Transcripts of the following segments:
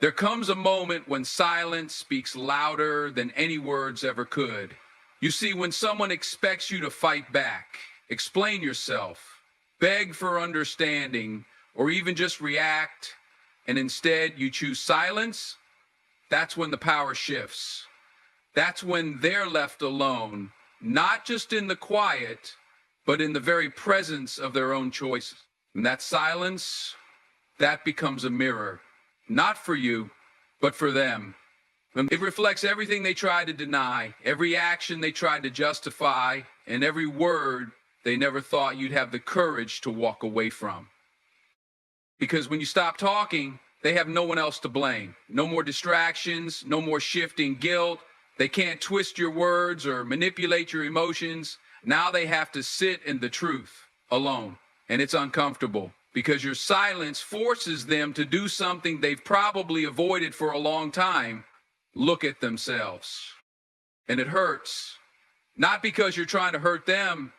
There comes a moment when silence speaks louder than any words ever could. You see, when someone expects you to fight back, explain yourself, beg for understanding, or even just react, and instead you choose silence, that's when the power shifts. That's when they're left alone, not just in the quiet, but in the very presence of their own choices. And that silence, that becomes a mirror, not for you, but for them. It reflects everything they tried to deny, every action they tried to justify, and every word they never thought you'd have the courage to walk away from. Because when you stop talking, they have no one else to blame. No more distractions, no more shifting guilt. They can't twist your words or manipulate your emotions. Now they have to sit in the truth alone. And it's uncomfortable because your silence forces them to do something they've probably avoided for a long time. Look at themselves. And it hurts. Not because you're trying to hurt them.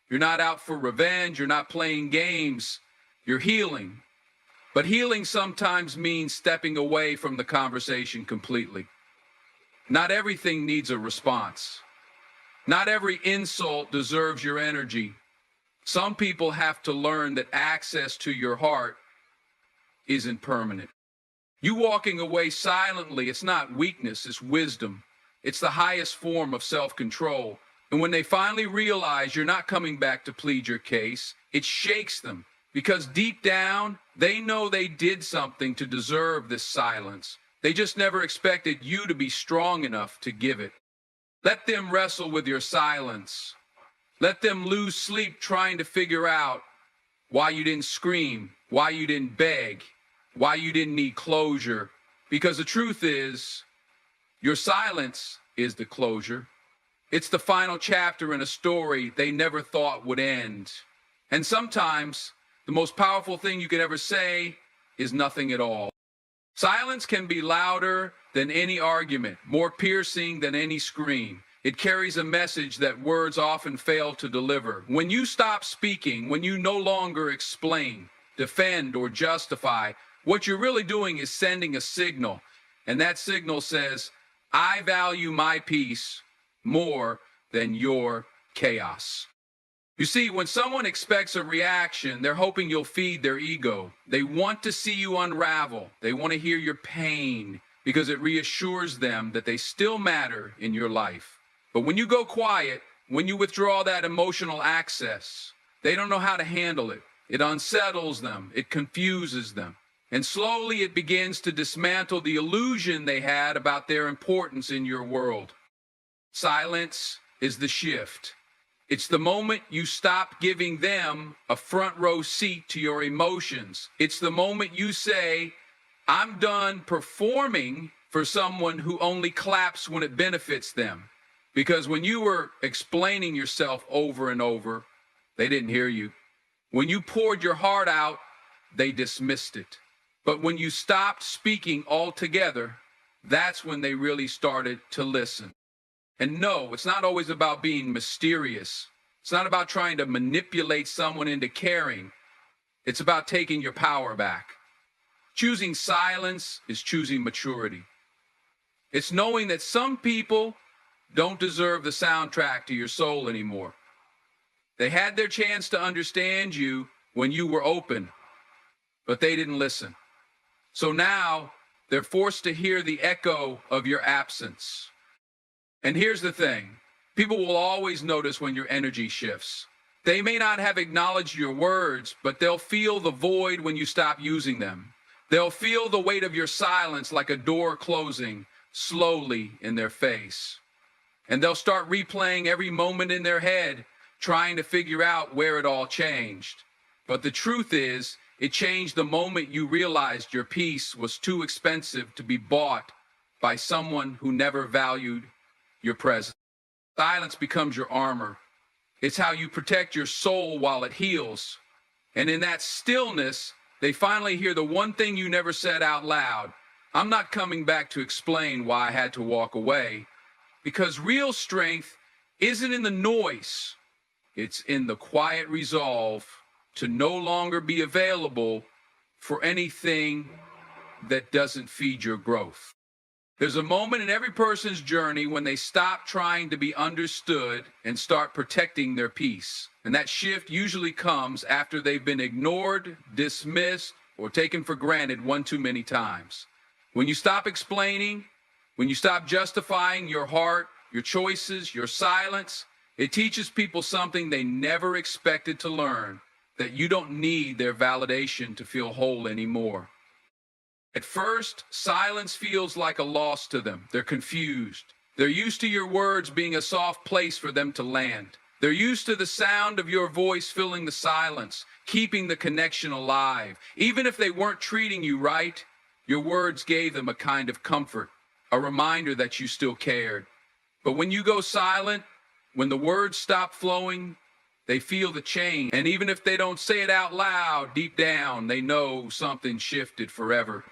You're not out for revenge. You're not playing games. You're healing. But healing sometimes means stepping away from the conversation completely. Not everything needs a response. Not every insult deserves your energy. Some people have to learn that access to your heart isn't permanent. You walking away silently, it's not weakness, it's wisdom. It's the highest form of self-control. And when they finally realize you're not coming back to plead your case, it shakes them. Because deep down, they know they did something to deserve this silence. They just never expected you to be strong enough to give it. Let them wrestle with your silence. Let them lose sleep trying to figure out why you didn't scream, why you didn't beg, why you didn't need closure. Because the truth is, your silence is the closure. It's the final chapter in a story they never thought would end. And sometimes, the most powerful thing you could ever say is nothing at all. Silence can be louder than any argument, more piercing than any scream. It carries a message that words often fail to deliver. When you stop speaking, when you no longer explain, defend, or justify, what you're really doing is sending a signal. And that signal says, I value my peace more than your chaos. You see, when someone expects a reaction, they're hoping you'll feed their ego. They want to see you unravel. They want to hear your pain because it reassures them that they still matter in your life. But when you go quiet, when you withdraw that emotional access, they don't know how to handle it. It unsettles them. It confuses them. And slowly it begins to dismantle the illusion they had about their importance in your world. Silence is the shift. It's the moment you stop giving them a front row seat to your emotions. It's the moment you say, I'm done performing for someone who only claps when it benefits them. Because when you were explaining yourself over and over, they didn't hear you. When you poured your heart out, they dismissed it. But when you stopped speaking altogether, that's when they really started to listen. And no, it's not always about being mysterious. It's not about trying to manipulate someone into caring. It's about taking your power back. Choosing silence is choosing maturity. It's knowing that some people don't deserve the soundtrack to your soul anymore. They had their chance to understand you when you were open, but they didn't listen. So now they're forced to hear the echo of your absence. And here's the thing, people will always notice when your energy shifts. They may not have acknowledged your words, but they'll feel the void when you stop using them. They'll feel the weight of your silence like a door closing slowly in their face. And they'll start replaying every moment in their head, trying to figure out where it all changed. But the truth is, it changed the moment you realized your peace was too expensive to be bought by someone who never valued your presence. Silence becomes your armor. It's how you protect your soul while it heals. And in that stillness, they finally hear the one thing you never said out loud. I'm not coming back to explain why I had to walk away. Because real strength isn't in the noise. It's in the quiet resolve to no longer be available for anything that doesn't feed your growth. There's a moment in every person's journey when they stop trying to be understood and start protecting their peace. And that shift usually comes after they've been ignored, dismissed, or taken for granted one too many times. When you stop explaining, when you stop justifying your heart, your choices, your silence, it teaches people something they never expected to learn, that you don't need their validation to feel whole anymore. At first, silence feels like a loss to them. They're confused. They're used to your words being a soft place for them to land. They're used to the sound of your voice filling the silence, keeping the connection alive. Even if they weren't treating you right, your words gave them a kind of comfort, a reminder that you still cared. But when you go silent, when the words stop flowing, they feel the change. And even if they don't say it out loud, deep down, they know something shifted forever.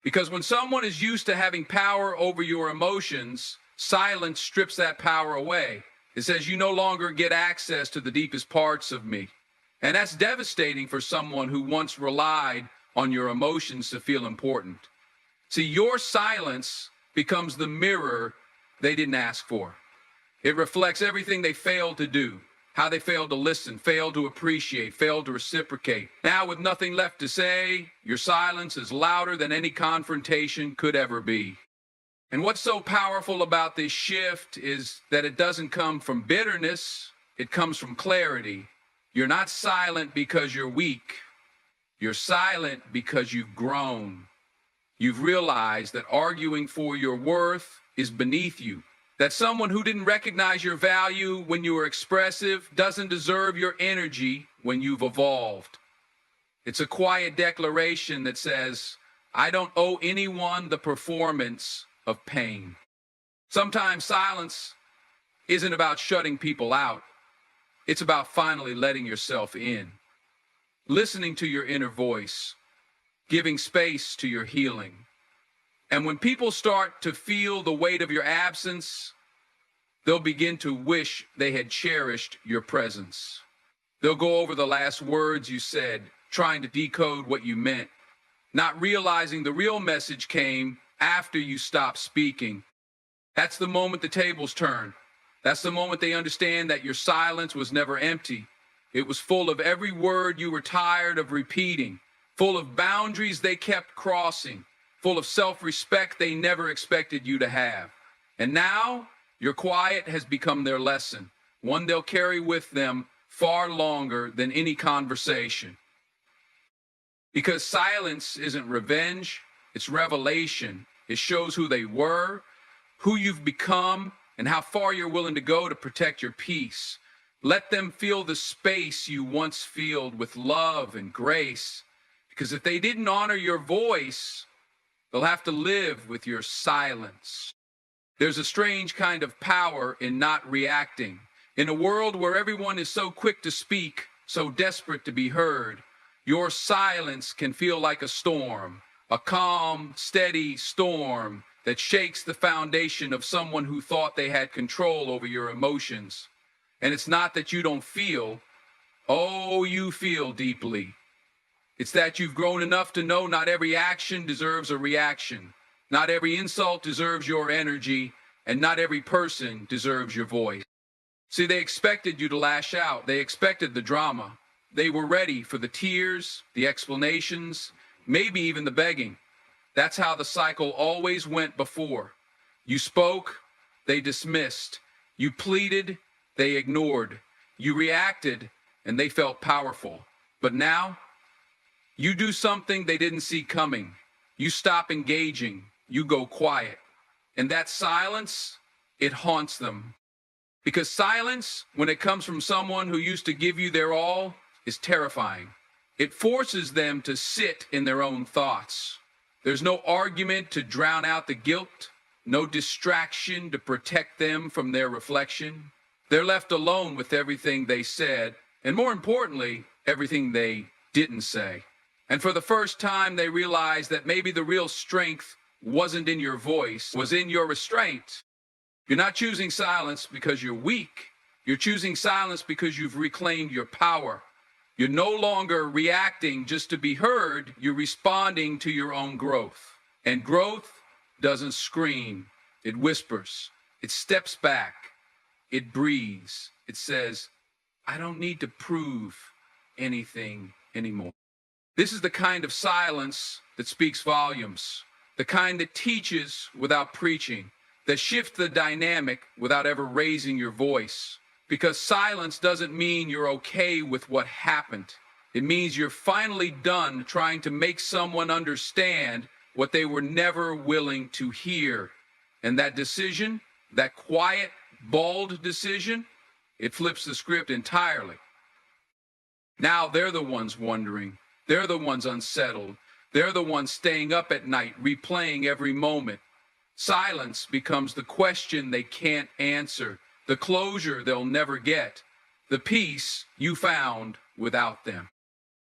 Because when someone is used to having power over your emotions, silence strips that power away. It says you no longer get access to the deepest parts of me. And that's devastating for someone who once relied on your emotions to feel important. See, your silence becomes the mirror they didn't ask for. It reflects everything they failed to do, how they failed to listen, failed to appreciate, failed to reciprocate. Now, with nothing left to say, your silence is louder than any confrontation could ever be. And what's so powerful about this shift is that it doesn't come from bitterness, it comes from clarity. You're not silent because you're weak. You're silent because you've grown. You've realized that arguing for your worth is beneath you. That someone who didn't recognize your value when you were expressive doesn't deserve your energy when you've evolved. It's a quiet declaration that says, I don't owe anyone the performance of pain. Sometimes silence isn't about shutting people out. It's about finally letting yourself in, listening to your inner voice, giving space to your healing. And when people start to feel the weight of your absence, they'll begin to wish they had cherished your presence. They'll go over the last words you said, trying to decode what you meant, not realizing the real message came after you stopped speaking. That's the moment the tables turn. That's the moment they understand that your silence was never empty. It was full of every word you were tired of repeating, full of boundaries they kept crossing, full of self-respect they never expected you to have. And now, your quiet has become their lesson, one they'll carry with them far longer than any conversation. Because silence isn't revenge, it's revelation. It shows who they were, who you've become, and how far you're willing to go to protect your peace. Let them feel the space you once filled with love and grace. Because if they didn't honor your voice, they'll have to live with your silence. There's a strange kind of power in not reacting. In a world where everyone is so quick to speak, so desperate to be heard, your silence can feel like a storm, a calm, steady storm that shakes the foundation of someone who thought they had control over your emotions. And it's not that you don't feel. Oh, you feel deeply. It's that you've grown enough to know not every action deserves a reaction. Not every insult deserves your energy, and not every person deserves your voice. See, they expected you to lash out. They expected the drama. They were ready for the tears, the explanations, maybe even the begging. That's how the cycle always went before. You spoke, they dismissed. You pleaded, they ignored. You reacted, and they felt powerful. But now, you do something they didn't see coming. You stop engaging. You go quiet. And that silence, it haunts them. Because silence, when it comes from someone who used to give you their all, is terrifying. It forces them to sit in their own thoughts. There's no argument to drown out the guilt, no distraction to protect them from their reflection. They're left alone with everything they said, and more importantly, everything they didn't say. And for the first time, they realize that maybe the real strength wasn't in your voice, was in your restraint. You're not choosing silence because you're weak. You're choosing silence because you've reclaimed your power. You're no longer reacting just to be heard, you're responding to your own growth. And growth doesn't scream, it whispers, it steps back, it breathes, it says, I don't need to prove anything anymore. This is the kind of silence that speaks volumes, the kind that teaches without preaching, that shifts the dynamic without ever raising your voice. Because silence doesn't mean you're okay with what happened. It means you're finally done trying to make someone understand what they were never willing to hear. And that decision, that quiet, bold decision, it flips the script entirely. Now they're the ones wondering. They're the ones unsettled. They're the ones staying up at night, replaying every moment. Silence becomes the question they can't answer, the closure they'll never get, the peace you found without them.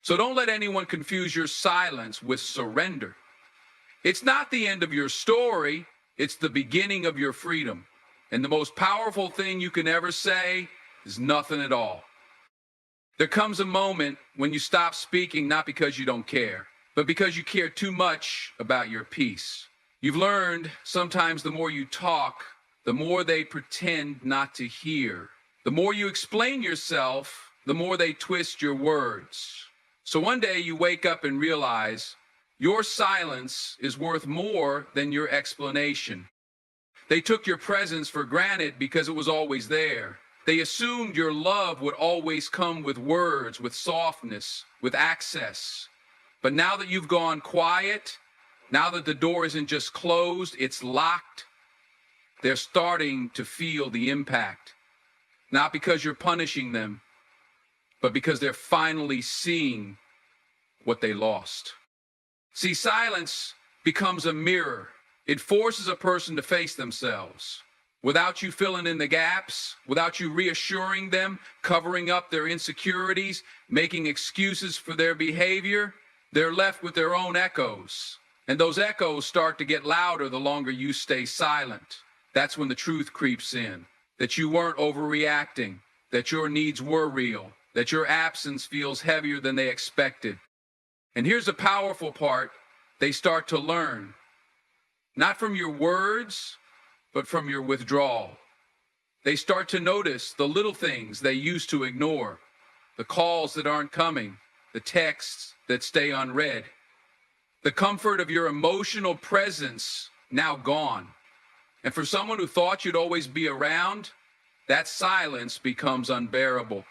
So don't let anyone confuse your silence with surrender. It's not the end of your story, it's the beginning of your freedom. And the most powerful thing you can ever say is nothing at all. There comes a moment when you stop speaking not because you don't care, but because you care too much about your peace. You've learned sometimes the more you talk, the more they pretend not to hear. The more you explain yourself, the more they twist your words. So one day you wake up and realize your silence is worth more than your explanation. They took your presence for granted because it was always there. They assumed your love would always come with words, with softness, with access. But now that you've gone quiet, now that the door isn't just closed, it's locked, they're starting to feel the impact. Not because you're punishing them, but because they're finally seeing what they lost. See, silence becomes a mirror. It forces a person to face themselves. Without you filling in the gaps, without you reassuring them, covering up their insecurities, making excuses for their behavior, they're left with their own echoes. And those echoes start to get louder the longer you stay silent. That's when the truth creeps in, that you weren't overreacting, that your needs were real, that your absence feels heavier than they expected. And here's the powerful part, they start to learn, not from your words, but from your withdrawal. They start to notice the little things they used to ignore, the calls that aren't coming, the texts that stay unread, the comfort of your emotional presence now gone. And for someone who thought you'd always be around, that silence becomes unbearable.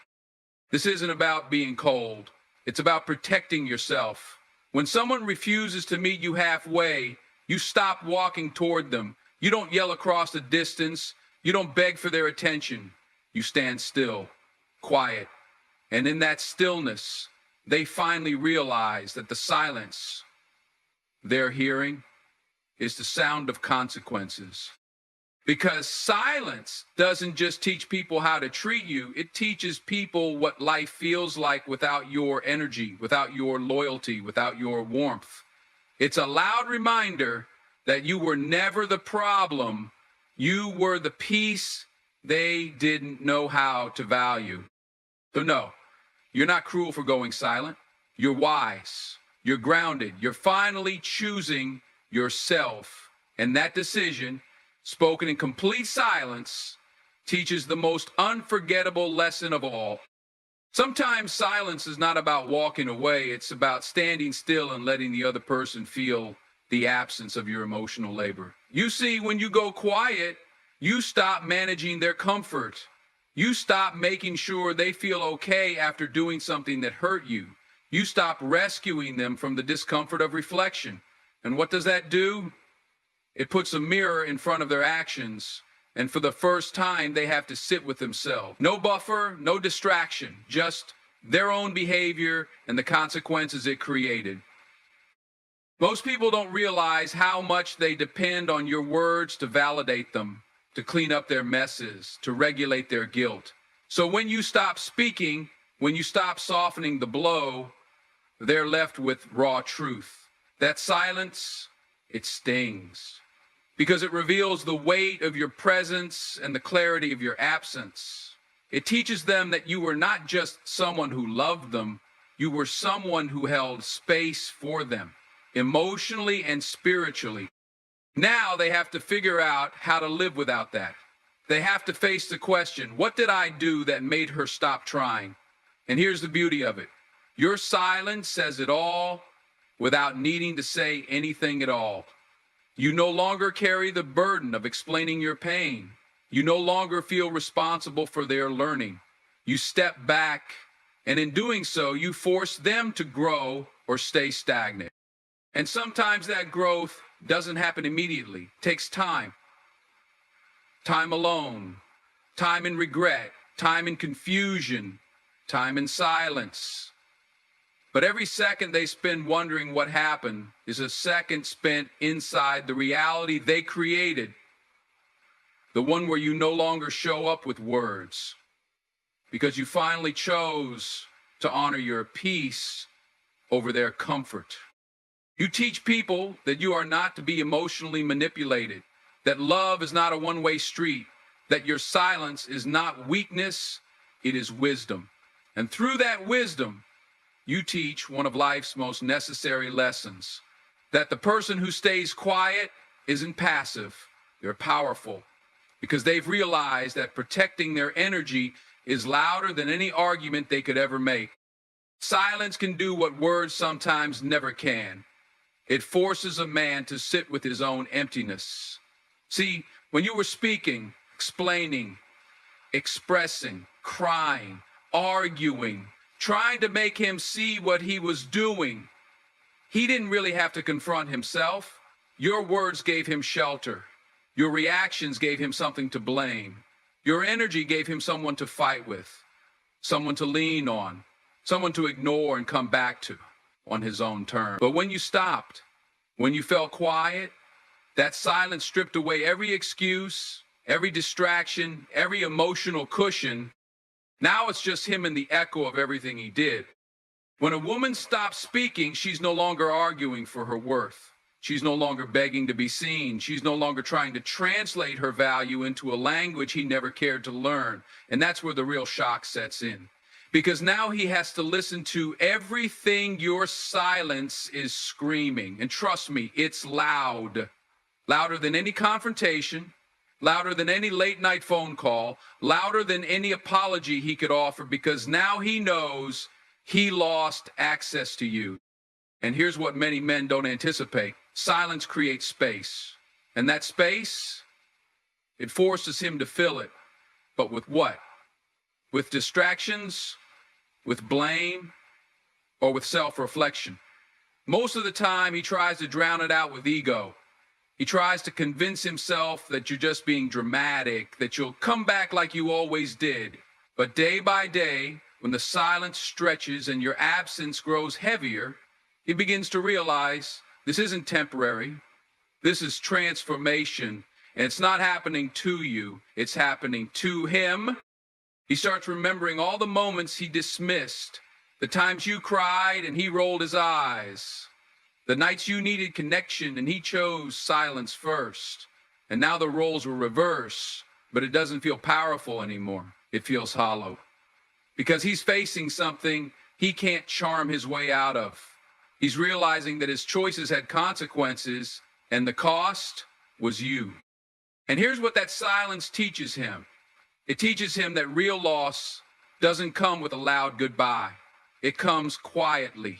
This isn't about being cold. It's about protecting yourself. When someone refuses to meet you halfway, you stop walking toward them. You don't yell across the distance. You don't beg for their attention. You stand still, quiet. And in that stillness, they finally realize that the silence they're hearing is the sound of consequences. Because silence doesn't just teach people how to treat you, it teaches people what life feels like without your energy, without your loyalty, without your warmth. It's a loud reminder that you were never the problem, you were the piece they didn't know how to value. So no, you're not cruel for going silent. You're wise. You're grounded. You're finally choosing yourself. And that decision, spoken in complete silence, teaches the most unforgettable lesson of all. Sometimes silence is not about walking away. It's about standing still and letting the other person feel the absence of your emotional labor. You see, when you go quiet, you stop managing their comfort. You stop making sure they feel okay after doing something that hurt you. You stop rescuing them from the discomfort of reflection. And what does that do? It puts a mirror in front of their actions, and for the first time, they have to sit with themselves. No buffer, no distraction, just their own behavior and the consequences it created. Most people don't realize how much they depend on your words to validate them, to clean up their messes, to regulate their guilt. So when you stop speaking, when you stop softening the blow, they're left with raw truth. That silence, it stings, because it reveals the weight of your presence and the clarity of your absence. It teaches them that you were not just someone who loved them, you were someone who held space for them, emotionally and spiritually. Now they have to figure out how to live without that. They have to face the question, what did I do that made her stop trying? And here's the beauty of it. Your silence says it all without needing to say anything at all. You no longer carry the burden of explaining your pain. You no longer feel responsible for their learning. You step back, and in doing so, you force them to grow or stay stagnant. And sometimes that growth doesn't happen immediately. It takes time. Time alone, time in regret, time in confusion, time in silence. But every second they spend wondering what happened is a second spent inside the reality they created, the one where you no longer show up with words, because you finally chose to honor your peace over their comfort. You teach people that you are not to be emotionally manipulated, that love is not a one-way street, that your silence is not weakness, it is wisdom. And through that wisdom, you teach one of life's most necessary lessons, that the person who stays quiet isn't passive, they're powerful, because they've realized that protecting their energy is louder than any argument they could ever make. Silence can do what words sometimes never can. It forces a man to sit with his own emptiness. See, when you were speaking, explaining, expressing, crying, arguing, trying to make him see what he was doing, he didn't really have to confront himself. Your words gave him shelter. Your reactions gave him something to blame. Your energy gave him someone to fight with, someone to lean on, someone to ignore and come back to on his own terms. But when you stopped, when you felt quiet, that silence stripped away every excuse, every distraction, every emotional cushion. Now it's just him and the echo of everything he did. When a woman stops speaking, she's no longer arguing for her worth. She's no longer begging to be seen. She's no longer trying to translate her value into a language he never cared to learn. And that's where the real shock sets in. Because now he has to listen to everything your silence is screaming. And trust me, it's loud. Louder than any confrontation, louder than any late night phone call, louder than any apology he could offer, because now he knows he lost access to you. And here's what many men don't anticipate. Silence creates space. And that space, it forces him to fill it. But with what? With distractions, with blame, or with self-reflection. Most of the time, he tries to drown it out with ego. He tries to convince himself that you're just being dramatic, that you'll come back like you always did. But day by day, when the silence stretches and your absence grows heavier, he begins to realize this isn't temporary. This is transformation. And it's not happening to you. It's happening to him. He starts remembering all the moments he dismissed, the times you cried and he rolled his eyes, the nights you needed connection and he chose silence first. And now the roles were reversed, but it doesn't feel powerful anymore. It feels hollow. Because he's facing something he can't charm his way out of. He's realizing that his choices had consequences, and the cost was you. And here's what that silence teaches him. It teaches him that real loss doesn't come with a loud goodbye. It comes quietly.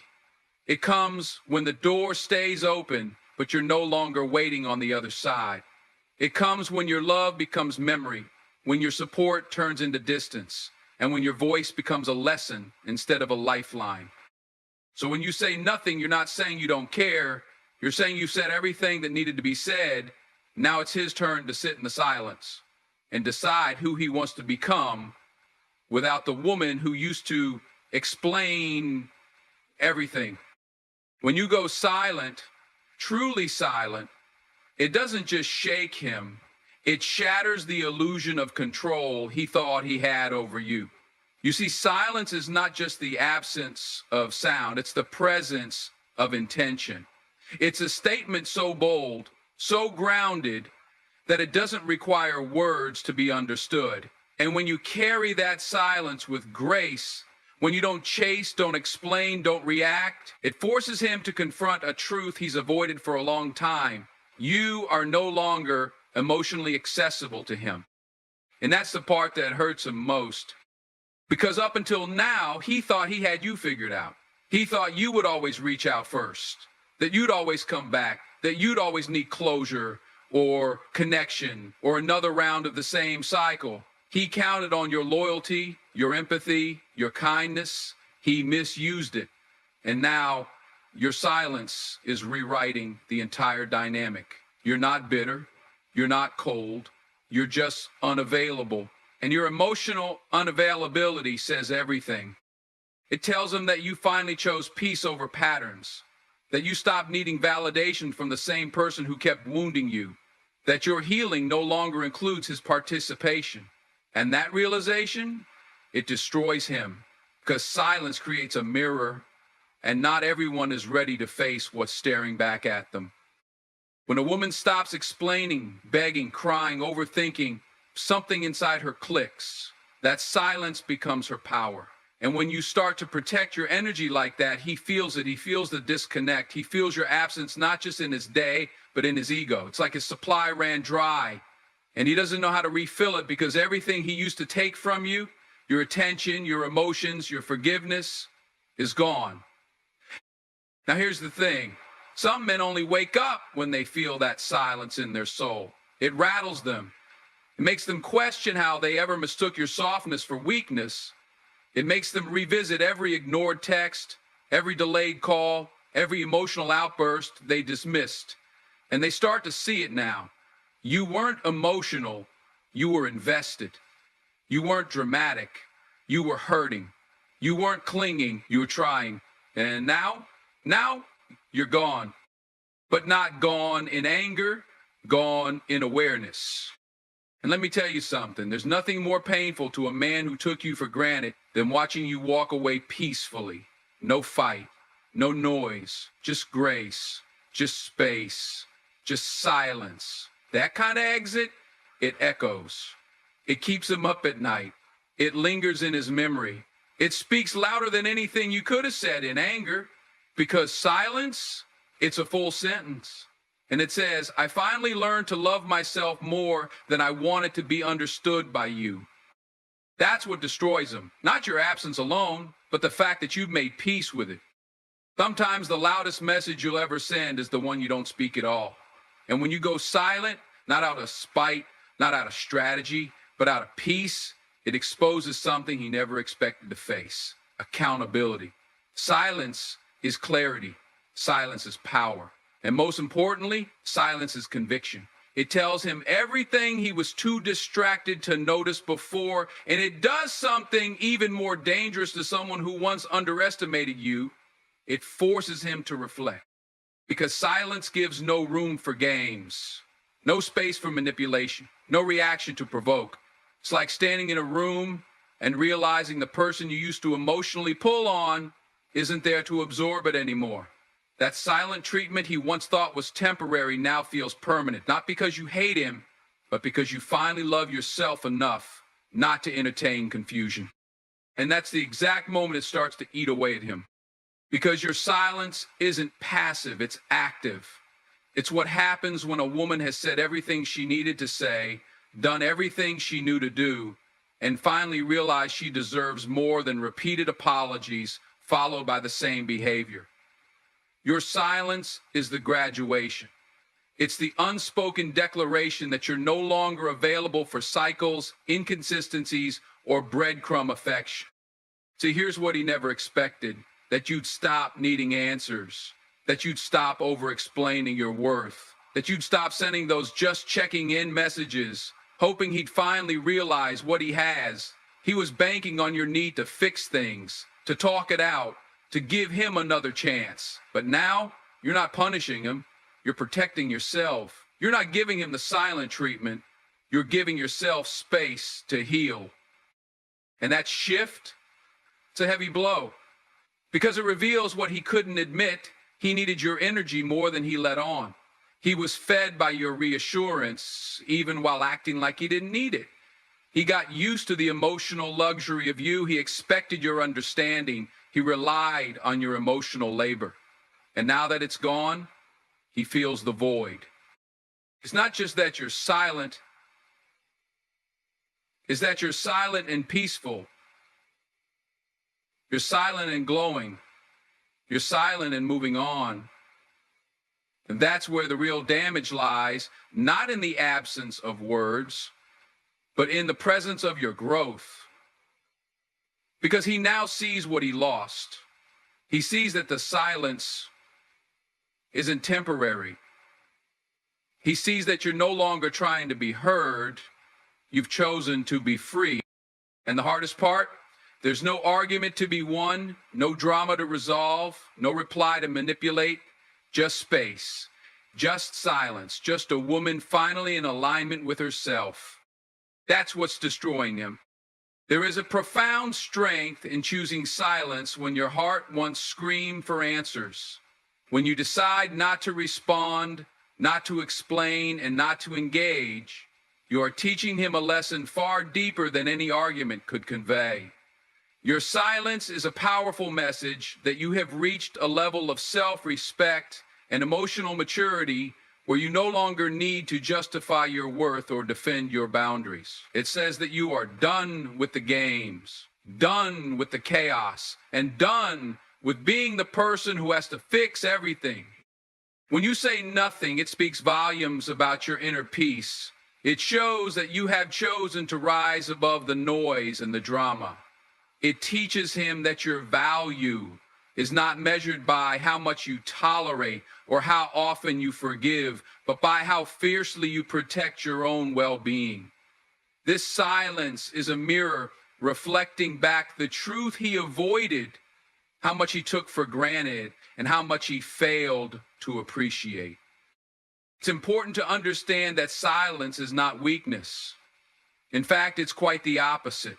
It comes when the door stays open, but you're no longer waiting on the other side. It comes when your love becomes memory, when your support turns into distance, and when your voice becomes a lesson instead of a lifeline. So when you say nothing, you're not saying you don't care. You're saying you said everything that needed to be said. Now it's his turn to sit in the silence and decide who he wants to become without the woman who used to explain everything. When you go silent, truly silent, it doesn't just shake him. It shatters the illusion of control he thought he had over you. You see, silence is not just the absence of sound, it's the presence of intention. It's a statement so bold, so grounded, that it doesn't require words to be understood. And when you carry that silence with grace, when you don't chase, don't explain, don't react, it forces him to confront a truth he's avoided for a long time. You are no longer emotionally accessible to him. And that's the part that hurts him most. Because up until now, he thought he had you figured out. He thought you would always reach out first, that you'd always come back, that you'd always need closure or connection or another round of the same cycle. He counted on your loyalty, your empathy, your kindness. He misused it. And now your silence is rewriting the entire dynamic. You're not bitter. You're not cold. You're just unavailable. And your emotional unavailability says everything. It tells him that you finally chose peace over patterns, that you stopped needing validation from the same person who kept wounding you, that your healing no longer includes his participation. And that realization, it destroys him, because silence creates a mirror, and not everyone is ready to face what's staring back at them. When a woman stops explaining, begging, crying, overthinking, something inside her clicks. That silence becomes her power. And when you start to protect your energy like that, he feels it. He feels the disconnect. He feels your absence, not just in his day, but in his ego. It's like his supply ran dry, and he doesn't know how to refill it because everything he used to take from you, your attention, your emotions, your forgiveness, is gone. Now here's the thing. Some men only wake up when they feel that silence in their soul. It rattles them. It makes them question how they ever mistook your softness for weakness. It makes them revisit every ignored text, every delayed call, every emotional outburst they dismissed. And they start to see it now. You weren't emotional, you were invested. You weren't dramatic, you were hurting. You weren't clinging, you were trying. And now you're gone. But not gone in anger, gone in awareness. And let me tell you something, there's nothing more painful to a man who took you for granted than watching you walk away peacefully. No fight, no noise, just grace, just space, just silence. That kind of exit, it echoes. It keeps him up at night. It lingers in his memory. It speaks louder than anything you could have said in anger, because silence, it's a full sentence. And it says, I finally learned to love myself more than I wanted to be understood by you. That's what destroys him. Not your absence alone, but the fact that you've made peace with it. Sometimes the loudest message you'll ever send is the one you don't speak at all. And when you go silent, not out of spite, not out of strategy, but out of peace, it exposes something he never expected to face. Accountability. Silence is clarity. Silence is power. And most importantly, silence is conviction. It tells him everything he was too distracted to notice before, and it does something even more dangerous to someone who once underestimated you. It forces him to reflect. Because silence gives no room for games, no space for manipulation, no reaction to provoke. It's like standing in a room and realizing the person you used to emotionally pull on isn't there to absorb it anymore. That silent treatment he once thought was temporary now feels permanent, not because you hate him, but because you finally love yourself enough not to entertain confusion. And that's the exact moment it starts to eat away at him. Because your silence isn't passive, it's active. It's what happens when a woman has said everything she needed to say, done everything she knew to do, and finally realized she deserves more than repeated apologies followed by the same behavior. Your silence is the graduation. It's the unspoken declaration that you're no longer available for cycles, inconsistencies, or breadcrumb affection. See, here's what he never expected, that you'd stop needing answers, that you'd stop over-explaining your worth, that you'd stop sending those just checking in messages, hoping he'd finally realize what he has. He was banking on your need to fix things, to talk it out, to give him another chance. But now, you're not punishing him, you're protecting yourself. You're not giving him the silent treatment, you're giving yourself space to heal. And that shift, it's a heavy blow, because it reveals what he couldn't admit. He needed your energy more than he let on. He was fed by your reassurance, even while acting like he didn't need it. He got used to the emotional luxury of you. He expected your understanding. He relied on your emotional labor. And now that it's gone, he feels the void. It's not just that you're silent, it's that you're silent and peaceful. You're silent and glowing. You're silent and moving on. And that's where the real damage lies, not in the absence of words, but in the presence of your growth. Because he now sees what he lost. He sees that the silence isn't temporary. He sees that you're no longer trying to be heard. You've chosen to be free. And the hardest part, there's no argument to be won, no drama to resolve, no reply to manipulate, just space, just silence, just a woman finally in alignment with herself. That's what's destroying him. There is a profound strength in choosing silence when your heart once screamed for answers. When you decide not to respond, not to explain, and not to engage, you are teaching him a lesson far deeper than any argument could convey. Your silence is a powerful message that you have reached a level of self-respect and emotional maturity where you no longer need to justify your worth or defend your boundaries. It says that you are done with the games, done with the chaos, and done with being the person who has to fix everything. When you say nothing, it speaks volumes about your inner peace. It shows that you have chosen to rise above the noise and the drama. It teaches him that your value is not measured by how much you tolerate or how often you forgive, but by how fiercely you protect your own well-being. This silence is a mirror reflecting back the truth he avoided, how much he took for granted, and how much he failed to appreciate. It's important to understand that silence is not weakness. In fact, it's quite the opposite.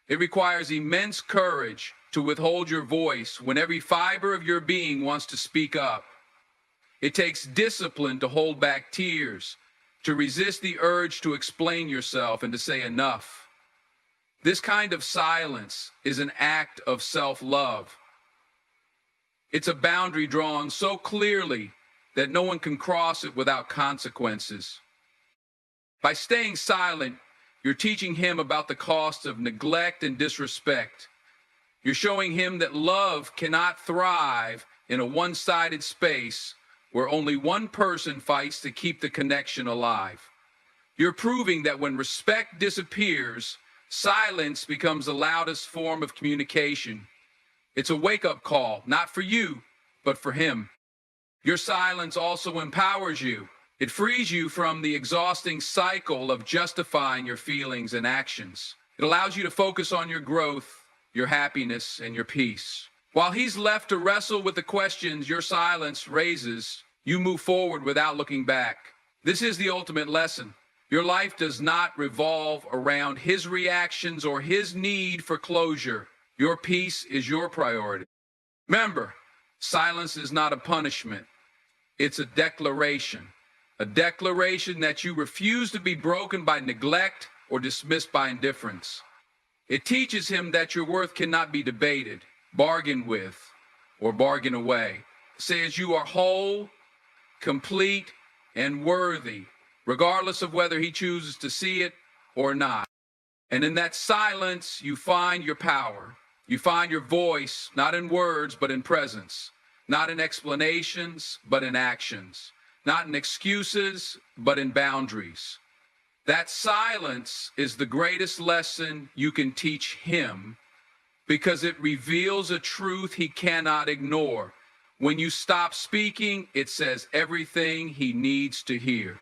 It requires immense courage to withhold your voice when every fiber of your being wants to speak up. It takes discipline to hold back tears, to resist the urge to explain yourself and to say enough. This kind of silence is an act of self-love. It's a boundary drawn so clearly that no one can cross it without consequences. By staying silent, you're teaching him about the cost of neglect and disrespect. You're showing him that love cannot thrive in a one-sided space where only one person fights to keep the connection alive. You're proving that when respect disappears, silence becomes the loudest form of communication. It's a wake-up call, not for you, but for him. Your silence also empowers you. It frees you from the exhausting cycle of justifying your feelings and actions. It allows you to focus on your growth, your happiness, and your peace. While he's left to wrestle with the questions your silence raises, you move forward without looking back. This is the ultimate lesson. Your life does not revolve around his reactions or his need for closure. Your peace is your priority. Remember, silence is not a punishment. It's a declaration that you refuse to be broken by neglect or dismissed by indifference. It teaches him that your worth cannot be debated, bargained with, or bargained away. It says you are whole, complete, and worthy, regardless of whether he chooses to see it or not. And in that silence, you find your power. You find your voice, not in words, but in presence. Not in explanations, but in actions. Not in excuses, but in boundaries. That silence is the greatest lesson you can teach him because it reveals a truth he cannot ignore. When you stop speaking, it says everything he needs to hear.